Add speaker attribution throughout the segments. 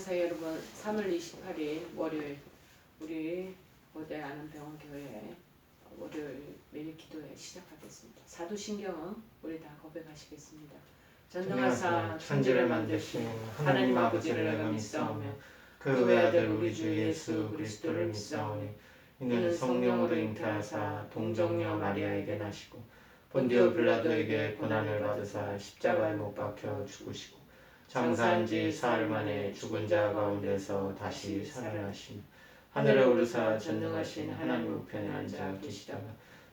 Speaker 1: 안녕하세요 여러분. 3월 28일 월요일 우리 고대 아는병원 교회 월요일 매일 기도회 시작하겠습니다. 사도신경은 우리 다 고백하시겠습니다. 전능하사 천지를 만드신 하나님 아버지를 내가 믿사오며 그 외아들 우리 주 예수 그리스도를 믿사오니 이는 성령으로 잉태하사 동정녀 마리아에게 나시고 본디오 빌라도에게 고난을 받으사 십자가에 못 박혀 죽으시고 장사한 지 사흘 만에 죽은 자 가운데서 다시 살아나시며 하늘에 오르사 전능하신 하나님 우편에 앉아 계시다가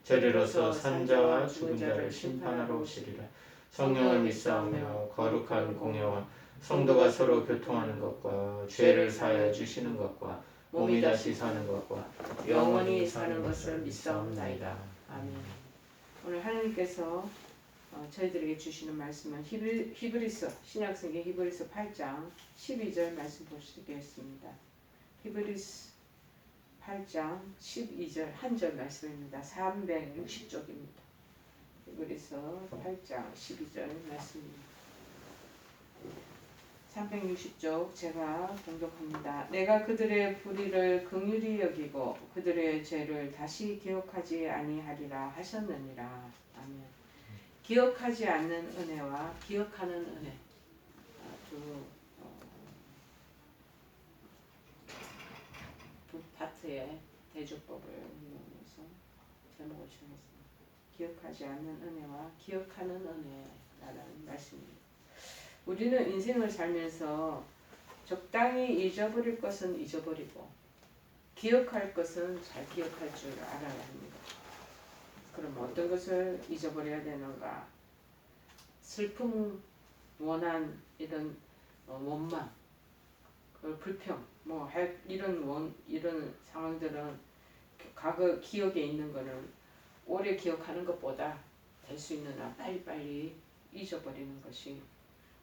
Speaker 1: 저리로서 산 자와 죽은 자를 심판하러 오시리라. 성령을 믿사오며 거룩한 공예와 성도가 서로 교통하는 것과 죄를 사하여 주시는 것과 몸이 다시 사는 것과 영원히 사는 것을 믿사옵나이다. 아멘. 오늘 하나님께서 저희들에게 주시는 말씀은 히브리서 신약성경 히브리서 8장 12절 말씀 보시겠습니다. 히브리서 8장 12절 한절 말씀입니다. 360쪽입니다. 히브리서 8장 12절 말씀입니다. 360쪽 제가 봉독합니다. 내가 그들의 불의를 긍휼히 여기고 그들의 죄를 다시 기억하지 아니하리라 하셨느니라. 아멘. 기억하지 않는 은혜와 기억하는 은혜 두 파트의 대조법을 이용해서 제목을 정했습니다. 기억하지 않는 은혜와 기억하는 은혜라는 말씀입니다. 우리는 인생을 살면서 적당히 잊어버릴 것은 잊어버리고 기억할 것은 잘 기억할 줄 알아야 합니다. 그럼 어떤 것을 잊어버려야 되는가? 슬픔, 원한, 이런 원망, 불평, 이런 상황들은 과거 기억에 있는 거는 오래 기억하는 것보다 될 수 있는 한 빨리빨리 잊어버리는 것이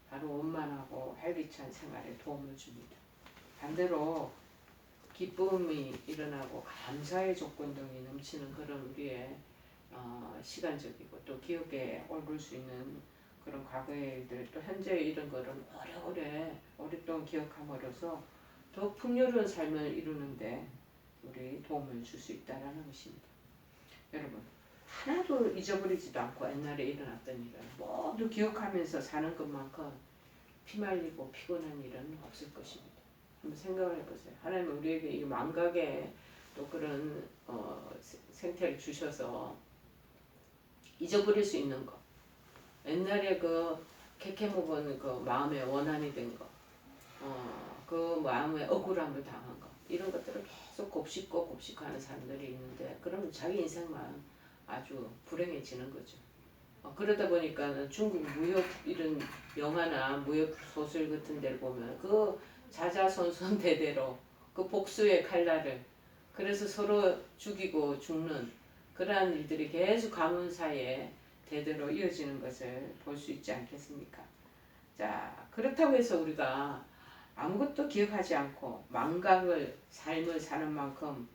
Speaker 1: 바로 원만하고 활기찬 생활에 도움을 줍니다. 반대로 기쁨이 일어나고 감사의 조건 등이 넘치는 그런 우리의 시간적이고 또 기억에 오를 수 있는 그런 과거의 일들 또 현재의 이런 거를 오랫동안 기억함으로써 더 풍요로운 삶을 이루는데 우리 도움을 줄 수 있다는 것입니다. 여러분 하나도 잊어버리지도 않고 옛날에 일어났던 일을 모두 기억하면서 사는 것만큼 피말리고 피곤한 일은 없을 것입니다. 한번 생각을 해보세요. 하나님은 우리에게 이 망각의 또 그런 생태를 주셔서 잊어버릴 수 있는 거, 옛날에 그 캐캐묵은 그 마음에 원한이 된 거, 그 마음에 억울함을 당한 거, 이런 것들을 계속 곱씹고 하는 사람들이 있는데 그러면 자기 인생만 아주 불행해지는 거죠. 그러다 보니까 중국 무협 이런 영화나 무협 소설 같은 데를 보면 그 자자손손 대대로 그 복수의 칼날을 그래서 서로 죽이고 죽는 그러한 일들이 계속 가문 사이에 대대로 이어지는 것을 볼 수 있지 않겠습니까? 자, 그렇다고 해서 우리가 아무것도 기억하지 않고 망각을 삶을 사는 만큼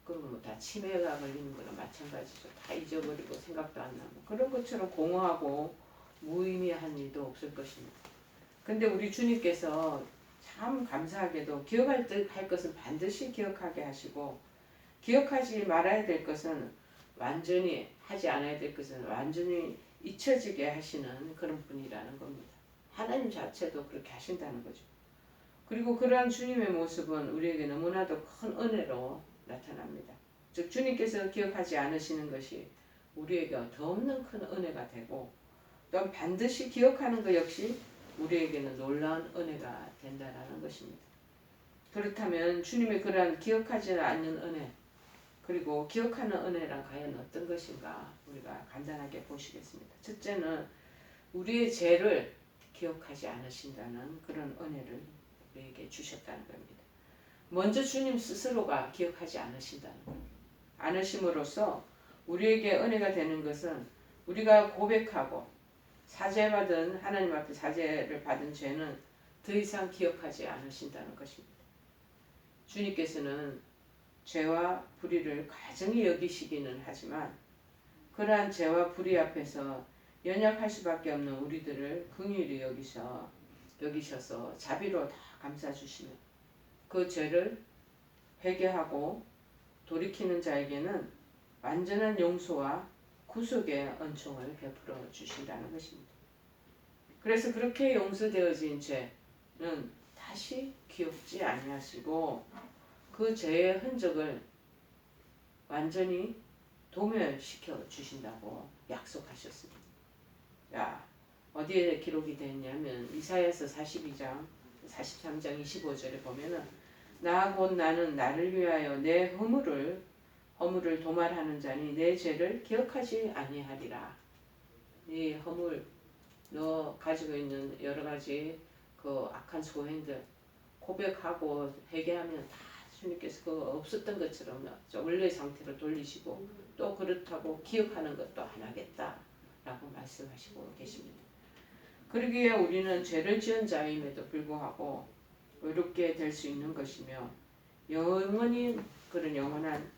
Speaker 1: 그럼 다 치매가 걸리는 거나 마찬가지죠. 다 잊어버리고 생각도 안 나고 그런 것처럼 공허하고 무의미한 일도 없을 것입니다. 근데 우리 주님께서 참 감사하게도 기억할 것은 반드시 기억하게 하시고 기억하지 말아야 될 것은 완전히 하지 않아야 될 것은 완전히 잊혀지게 하시는 그런 분이라는 겁니다. 하나님 자체도 그렇게 하신다는 거죠. 그리고 그러한 주님의 모습은 우리에게 너무나도 큰 은혜로 나타납니다. 즉 주님께서 기억하지 않으시는 것이 우리에게 더없는 큰 은혜가 되고 또 반드시 기억하는 것 역시 우리에게는 놀라운 은혜가 된다는 것입니다. 그렇다면 주님의 그러한 기억하지 않는 은혜 그리고 기억하는 은혜란 과연 어떤 것인가 우리가 간단하게 보시겠습니다. 첫째는 우리의 죄를 기억하지 않으신다는 그런 은혜를 우리에게 주셨다는 겁니다. 먼저 주님 스스로가 기억하지 않으신다는 겁니다. 않으심으로써 우리에게 은혜가 되는 것은 우리가 고백하고 사죄받은 하나님 앞에 사죄를 받은 죄는 더 이상 기억하지 않으신다는 것입니다. 주님께서는 죄와 불의를 가증히 여기시기는 하지만 그러한 죄와 불의 앞에서 연약할 수밖에 없는 우리들을 긍휼히 여기셔서 자비로 다 감싸 주시며 그 죄를 회개하고 돌이키는 자에게는 완전한 용서와 구속의 은총을 베풀어 주신다는 것입니다. 그래서 그렇게 용서되어진 죄는 다시 기억지 아니하시고 그 죄의 흔적을 완전히 도멸시켜 주신다고 약속하셨습니다. 야, 어디에 기록이 되어 있냐면 이사야서 42장 43장 25절에 보면은 나 곧 나는 나를 위하여 내 허물을 도말하는 자니 내 죄를 기억하지 아니하리라. 이 허물 너 가지고 있는 여러 가지 그 악한 소행들 고백하고 회개하면 다 주님께서 그 없었던 것처럼 원래 상태로 돌리시고 또 그렇다고 기억하는 것도 안 하겠다라고 말씀하시고 계십니다. 그러기에 우리는 죄를 지은 자임에도 불구하고 의롭게 될 수 있는 것이며 영원히 그런 영원한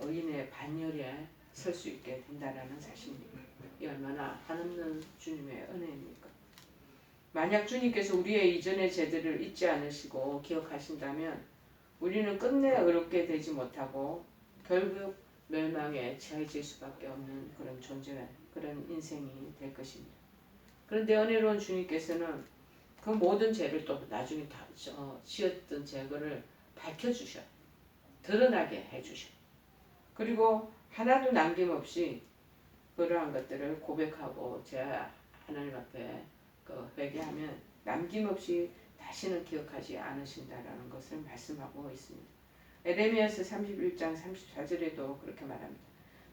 Speaker 1: 의인의 반열에 설 수 있게 된다라는 사실입니다. 이 얼마나 한없는 주님의 은혜입니까? 만약 주님께서 우리의 이전의 죄들을 잊지 않으시고 기억하신다면 우리는 끝내 의롭게 되지 못하고 결국 멸망에 처해질 수밖에 없는 그런 존재, 그런 인생이 될 것입니다. 그런데 은혜로운 주님께서는 그 모든 죄를 또 나중에 다 지었던 죄를 밝혀주셔, 드러나게 해주셔. 그리고 하나도 남김없이 그러한 것들을 고백하고 제 하나님 앞에 회개하면 남김없이 다시는 기억하지 않으신다라는 것을 말씀하고 있습니다. 에레미야서 31장 34절에도 그렇게 말합니다.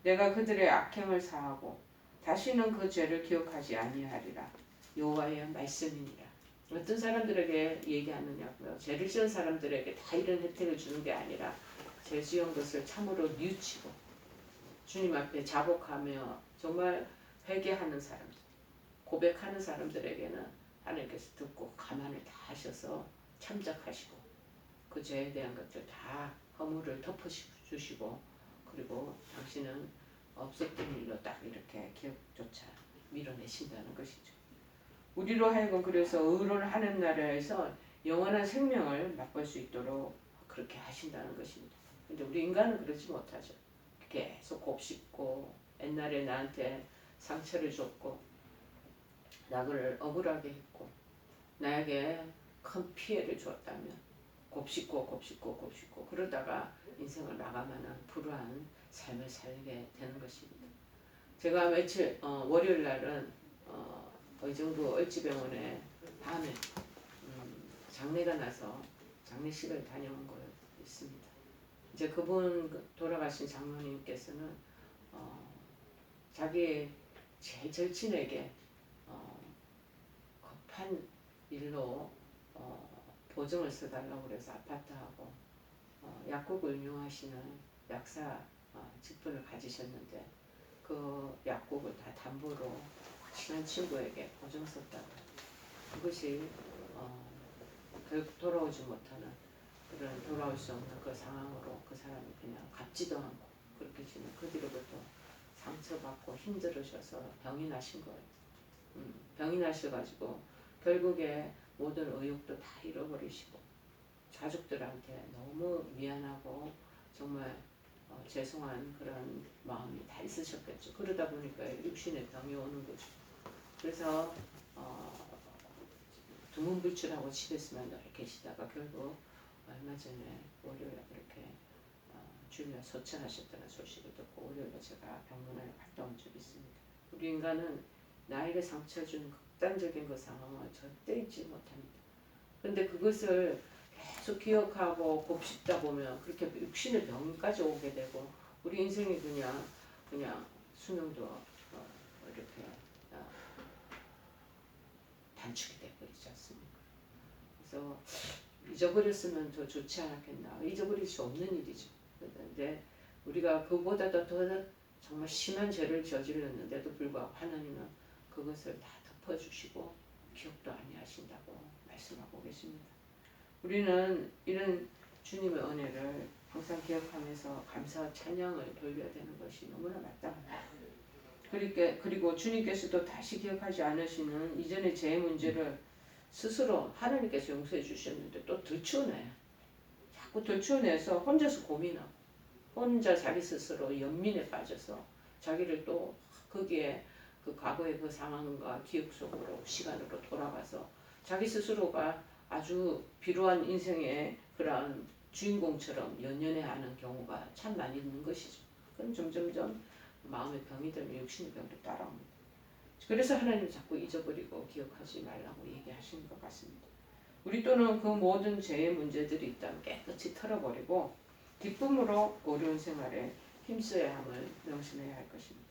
Speaker 1: 내가 그들의 악행을 사하고 다시는 그 죄를 기억하지 아니하리라. 여호와의 말씀이니라. 어떤 사람들에게 얘기하느냐고요. 죄를 지은 사람들에게 다 이런 혜택을 주는 게 아니라 죄 지은 것을 참으로 뉘우치고 주님 앞에 자복하며 정말 회개하는 사람들, 고백하는 사람들에게는 하나님께서 듣고 가만을 다 하셔서 참작하시고 그 죄에 대한 것들 다 허물을 덮어주시고 그리고 당신은 없었던 일로 딱 이렇게 기억조차 밀어내신다는 것이죠. 우리로 하여금 그래서 의로하는 나라에서 영원한 생명을 맛볼 수 있도록 그렇게 하신다는 것입니다. 근데 우리 인간은 그렇지 못하죠. 계속 곱씹고 옛날에 나한테 상처를 줬고 나를 억울하게 했고 나에게 큰 피해를 주었다면 곱씹고 그러다가 인생을 마감하는 불우한 삶을 살게 되는 것입니다. 제가 며칠 월요일 날은 의정부 을지병원에 밤에 장례가 나서 장례식을 다녀온 거 있습니다. 이제 그분 돌아가신 장로님께서는 자기 제일 절친에게 급한 일로 보증을 써달라고 그래서 아파트하고 약국을 운영하시는 약사 직분을 가지셨는데 그 약국을 다 담보로 친한 친구에게 보증 썼다고. 그것이 결국 돌아오지 못하는 그런 돌아올 수 없는 그 상황으로 그 사람이 그냥 갚지도 않고 그렇게 지내 그 뒤로부터 상처받고 힘들으셔서 병이 나신 거예요. 병이 나셔가지고 결국에 모든 의욕도 다 잃어버리시고 가족들한테 너무 미안하고 정말 죄송한 그런 마음이 다 있으셨겠죠. 그러다 보니까 육신의 병이 오는 거죠. 그래서 두문불출하고 집에서만 늘 계시다가 결국 얼마 전에 월요일에 그렇게 주님을 소천하셨다는 소식을 듣고 월요일에 제가 병문안에 갔다 온 적이 있습니다. 우리 인간은 나에게 상처 준 극단적인 그 상황을 절대 잊지 못합니다. 그런데 그것을 계속 기억하고 곱씹다 보면 그렇게 육신의 병까지 오게 되고 우리 인생이 그냥 수명도 이렇게 단축이 돼버리지 않습니까? 그래서 잊어버렸으면 더 좋지 않았겠나. 잊어버릴 수 없는 일이죠. 그런데 우리가 그보다도 더 정말 심한 죄를 저질렀는데도 불구하고 하나님은 그것을 다 덮어주시고 기억도 아니하신다고 말씀하고 계십니다. 우리는 이런 주님의 은혜를 항상 기억하면서 감사와 찬양을 돌려야 되는 것이 너무나 마땅합니다. 그리고 주님께서도 다시 기억하지 않으시는 이전의 죄의 문제를 스스로 하나님께서 용서해 주셨는데 또 들추어내요. 자꾸 들추어내서 혼자서 고민하고 혼자 자기 스스로 연민에 빠져서 자기를 또 거기에 그 과거의 그 상황과 기억 속으로 시간으로 돌아가서 자기 스스로가 아주 비루한 인생의 그러한 주인공처럼 연연해하는 경우가 참 많이 있는 것이죠. 그럼 점점점 마음의 병이 들면 육신의 병도 따라옵니다. 그래서 하나님 자꾸 잊어버리고 기억하지 말라고 얘기하시는 것 같습니다. 우리 또는 그 모든 죄의 문제들이 있다면 깨끗이 털어버리고 기쁨으로 어려운 생활에 힘써야 함을 명심해야 할 것입니다.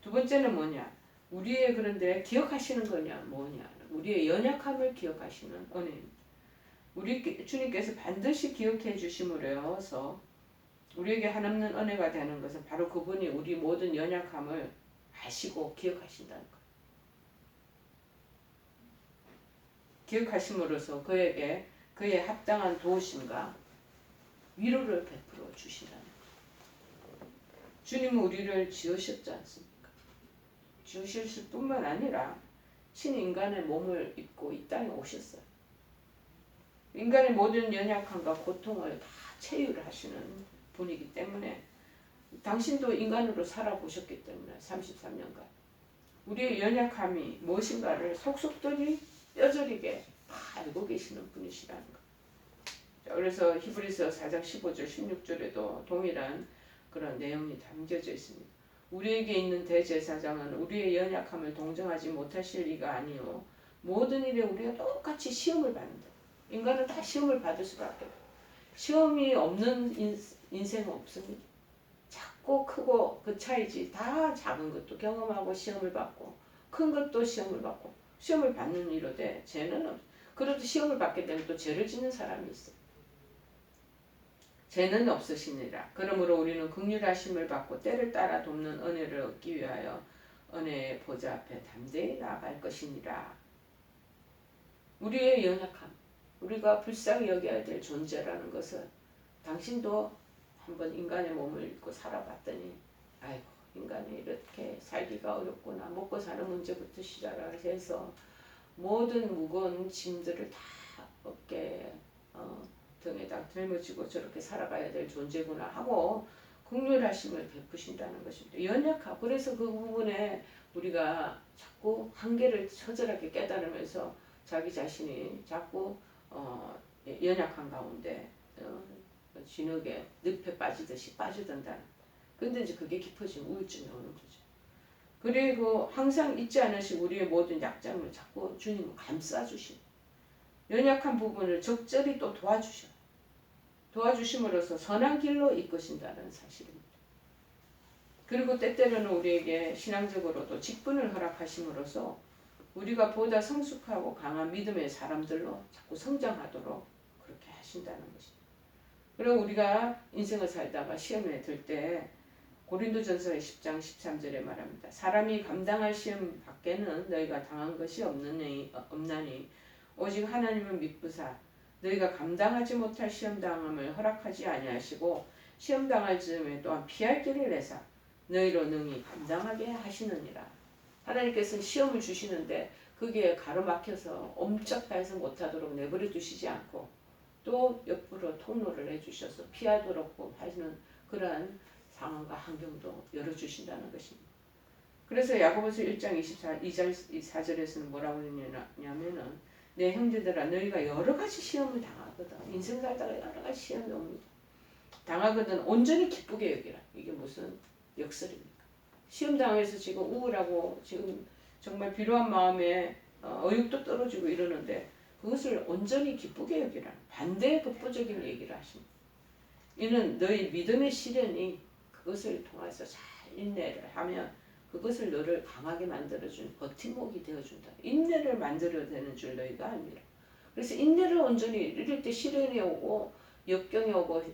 Speaker 1: 두 번째는 뭐냐? 우리의 그런데 기억하시는 거냐 뭐냐? 우리의 연약함을 기억하시는 은혜입니다. 우리 주님께서 반드시 기억해 주심으로서 우리에게 한없는 은혜가 되는 것은 바로 그분이 우리 모든 연약함을 아시고 기억하신다는 것. 기억하심으로써 그에게 그의 합당한 도우심과 위로를 베풀어 주신다는 것. 주님은 우리를 지으셨지 않습니까? 지으실 뿐만 아니라 신인간의 몸을 입고 이 땅에 오셨어요. 인간의 모든 연약함과 고통을 다 체휼하시는 분이기 때문에 당신도 인간으로 살아보셨기 때문에 33년간 우리의 연약함이 무엇인가를 속속들이 뼈저리게 다 알고 계시는 분이시라는 것. 그래서 히브리서 4장 15절 16절에도 동일한 그런 내용이 담겨져 있습니다. 우리에게 있는 대제사장은 우리의 연약함을 동정하지 못하실 리가 아니요 모든 일에 우리가 똑같이 시험을 받는다. 인간은 다 시험을 받을 수밖에 없어요. 시험이 없는 인생은 없습니다. 작고 크고 그 차이지. 다 작은 것도 경험하고 시험을 받고 큰 것도 시험을 받고 시험을 받는 이로되 죄는 없어요. 그래도 시험을 받게 되면 또 죄를 짓는 사람이 있어요. 죄는 없으시니라. 그러므로 우리는 긍휼하심을 받고 때를 따라 돕는 은혜를 얻기 위하여 은혜의 보좌 앞에 담대히 나아갈 것이니라. 우리의 연약함, 우리가 불쌍히 여겨야 될 존재라는 것은 당신도 한번 인간의 몸을 입고 살아봤더니 아이고 인간이 이렇게 살기가 어렵구나. 먹고 사는 문제부터 시작해서 모든 무거운 짐들을 다 어깨에 등에다 짊어지고 저렇게 살아가야 될 존재구나 하고 긍휼하심을 베푸신다는 것입니다. 연약하고 그래서 그 부분에 우리가 자꾸 한계를 처절하게 깨달으면서 자기 자신이 자꾸 연약한 가운데 진흙에 늪에 빠지듯이 빠져든다는. 근데 이제 그게 깊어지면 우울증이 오는 거죠. 그리고 항상 잊지 않으시고 우리의 모든 약점을 자꾸 주님은 감싸주시고 연약한 부분을 적절히 또 도와주심으로써 선한 길로 이끄신다는 사실입니다. 그리고 때때로는 우리에게 신앙적으로도 직분을 허락하심으로써 우리가 보다 성숙하고 강한 믿음의 사람들로 자꾸 성장하도록 그렇게 하신다는 것입니다. 그리고 우리가 인생을 살다가 시험에 들 때 고린도전서 10장 13절에 말합니다. 사람이 감당할 시험 밖에는 너희가 당한 것이 없나니 오직 하나님은 믿부사 너희가 감당하지 못할 시험당함을 허락하지 아니하시고 시험당할 즈음에 또한 피할 길을 내사 너희로 능히 감당하게 하시느니라. 하나님께서는 시험을 주시는데 거기에 가로막혀서 엄격해서 못하도록 내버려 두시지 않고 또 옆으로 통로를 해주셔서 피하도록 하시는 그러한 상황과 환경도 열어주신다는 것입니다. 그래서 야고보서 1장 24절에서는 뭐라고 했냐면은 내 형제들아 너희가 여러 가지 시험을 당하거든. 인생 살다가 여러 가지 시험이 옵니다. 당하거든 온전히 기쁘게 여기라. 이게 무슨 역설입니까? 시험 당해서 지금 우울하고 지금 정말 비루한 마음에 어육도 떨어지고 이러는데 그것을 온전히 기쁘게 여기라. 반대의 극보적인 얘기를 하십니다. 이는 너희 믿음의 시련이 그것을 통해서 잘 인내를 하면 그것을 너를 강하게 만들어준 버팀목이 되어준다. 인내를 만들어내는 줄 너희가 아니라. 그래서 인내를 온전히 이럴 때 시련이 오고 역경이 오고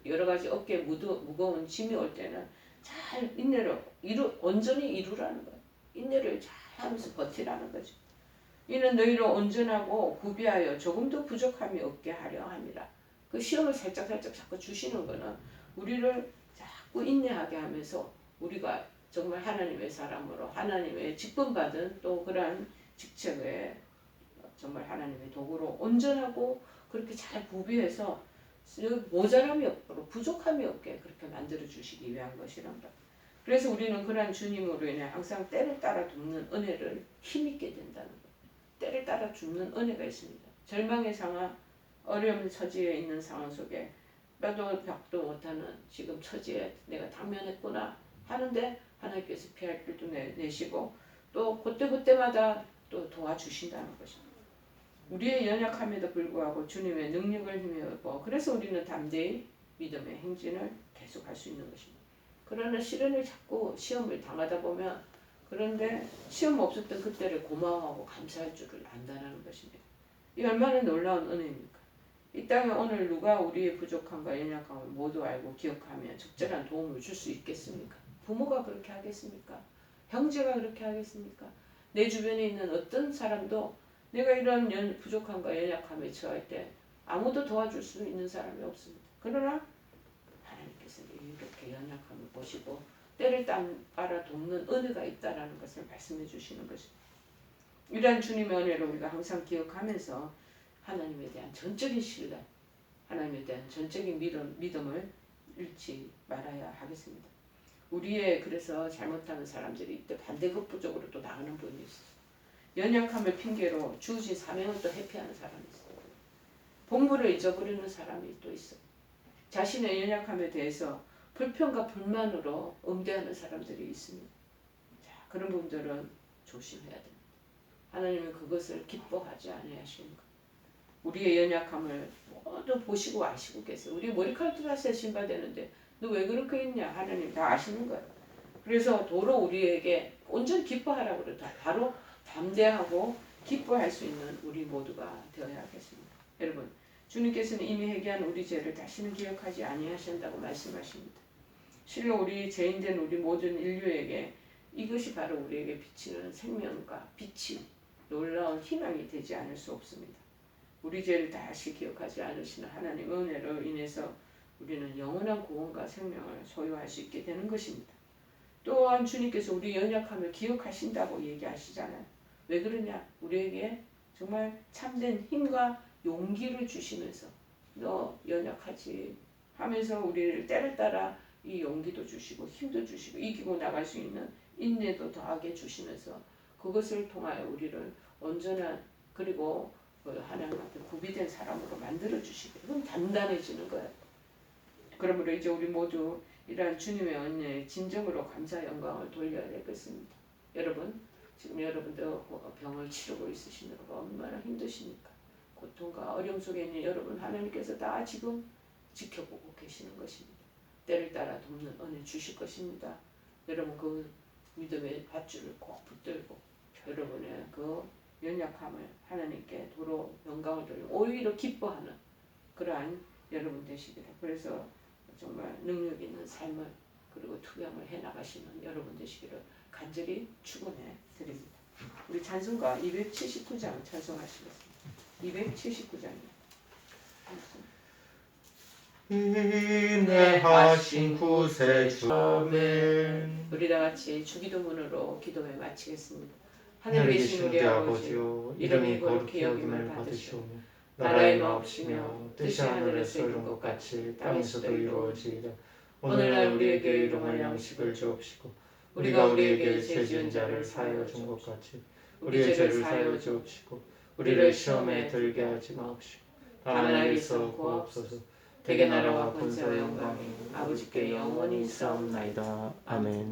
Speaker 1: 여러 가지 어깨에 무거운 짐이 올 때는 잘 인내를 온전히 이루라는 거예요. 인내를 잘 하면서 버티라는 거죠. 이는 너희를 온전하고 구비하여 조금도 부족함이 없게 하려 함이라. 그 시험을 살짝 자꾸 주시는 거는 우리를 자꾸 인내하게 하면서 우리가 정말 하나님의 사람으로 하나님의 직분받은 또 그러한 직책에 정말 하나님의 도구로 온전하고 그렇게 잘 구비해서 모자람이 없도록 부족함이 없게 그렇게 만들어 주시기 위한 것이란다. 그래서 우리는 그러한 주님으로 인해 항상 때를 따라 돕는 은혜를 힘있게 된다는 것. 때를 따라 줍는 은혜가 있습니다. 절망의 상황, 어려운 처지에 있는 상황 속에 빼도 박도 못하는 지금 처지에 내가 당면했구나 하는데 하나님께서 피할 길도 내시고 또 그때마다 또 도와주신다는 것입니다. 우리의 연약함에도 불구하고 주님의 능력을 힘입어 그래서 우리는 담대히 믿음의 행진을 계속할 수 있는 것입니다. 그러나 시련을 자꾸 시험을 당하다 보면 그런데 시험 없었던 그때를 고마워하고 감사할 줄을 안다는 것입니다. 이 얼마나 놀라운 은혜입니까? 이 땅에 오늘 누가 우리의 부족함과 연약함을 모두 알고 기억하며 적절한 도움을 줄 수 있겠습니까? 부모가 그렇게 하겠습니까? 형제가 그렇게 하겠습니까? 내 주변에 있는 어떤 사람도 내가 이런 부족함과 연약함에 처할 때 아무도 도와줄 수 있는 사람이 없습니다. 그러나 하나님께서는 이렇게 연약함을 보시고 때를 따라 돕는 은혜가 있다라는 것을 말씀해 주시는 것입니다. 이러한 주님의 은혜를 우리가 항상 기억하면서 하나님에 대한 전적인 신뢰, 하나님에 대한 전적인 믿음을 잃지 말아야 하겠습니다. 그래서 잘못하는 사람들이 이때 반대급부적으로 또 나가는 분이 있어요. 연약함을 핑계로 주어진 사명을 또 회피하는 사람이 있어요. 본분을 잊어버리는 사람이 또 있어요. 자신의 연약함에 대해서 불평과 불만으로 응대하는 사람들이 있습니다. 자, 그런 분들은 조심해야 됩니다. 하나님은 그것을 기뻐하지 아니하시는 것. 우리의 연약함을 모두 보시고 아시고 계세요. 우리 머리카락도 다 세신바되는데 너 왜 그렇게 했냐? 하나님 다 아시는 거예요. 그래서 도로 우리에게 온전히 기뻐하라고 그러다 바로 담대하고 기뻐할 수 있는 우리 모두가 되어야 하겠습니다. 여러분, 주님께서는 이미 회개한 우리 죄를 다시는 기억하지 아니하신다고 말씀하십니다. 실로 우리 죄인된 우리 모든 인류에게 이것이 바로 우리에게 비치는 생명과 빛이 놀라운 희망이 되지 않을 수 없습니다. 우리 죄를 다시 기억하지 않으시는 하나님의 은혜로 인해서 우리는 영원한 구원과 생명을 소유할 수 있게 되는 것입니다. 또한 주님께서 우리 연약함을 기억하신다고 얘기하시잖아요. 왜 그러냐? 우리에게 정말 참된 힘과 용기를 주시면서 너 연약하지 하면서 우리를 때를 따라 이 용기도 주시고 힘도 주시고 이기고 나갈 수 있는 인내도 더하게 주시면서 그것을 통하여 우리를 온전한 그리고 하나님 앞에 구비된 사람으로 만들어 주시게 그럼 단단해지는 거예요. 그러므로 이제 우리 모두 이러한 주님의 은혜에 진정으로 감사 영광을 돌려야 되겠습니다. 여러분 지금 여러분도 병을 치르고 있으시느라 얼마나 힘드십니까? 고통과 어려움 속에 있는 여러분 하나님께서 다 지금 지켜보고 계시는 것입니다. 때를 따라 돕는 은혜 주실 것입니다. 여러분 그 믿음의 밧줄을 꼭 붙들고 여러분의 그 연약함을 하나님께 도로 영광을 돌리고 오히려 기뻐하는 그러한 여러분 되시기를 그래서 정말 능력 있는 삶을 그리고 투병을 해나가시는 여러분 되시기를 간절히 축원해 드립니다. 우리 찬송가 279장 찬송하시겠습니다. 279장입니다.
Speaker 2: 인내하신 구세주 아멘.
Speaker 1: 우리 다같이 주기도문으로 기도회 마치겠습니다.
Speaker 2: 하늘에 계신 우리 아버지요 이름이 거룩히 여김을 받으시오며 나라의 마옵시며 뜻이 하늘에서 이룬 것 같이 땅에서도 이루어지이다. 오늘날 우리에게 일용할 양식을 주옵시고 우리가 우리에게 죄 지은 자를 사하여 준 것 같이 우리의 죄를 사하여 주옵시고 우리를 시험에 들게 하지 마옵시고 다만 악에서 구하옵소서. 대개 나라와 권세와 영광이 아버지께 영원히 있사옵나이다. 아멘.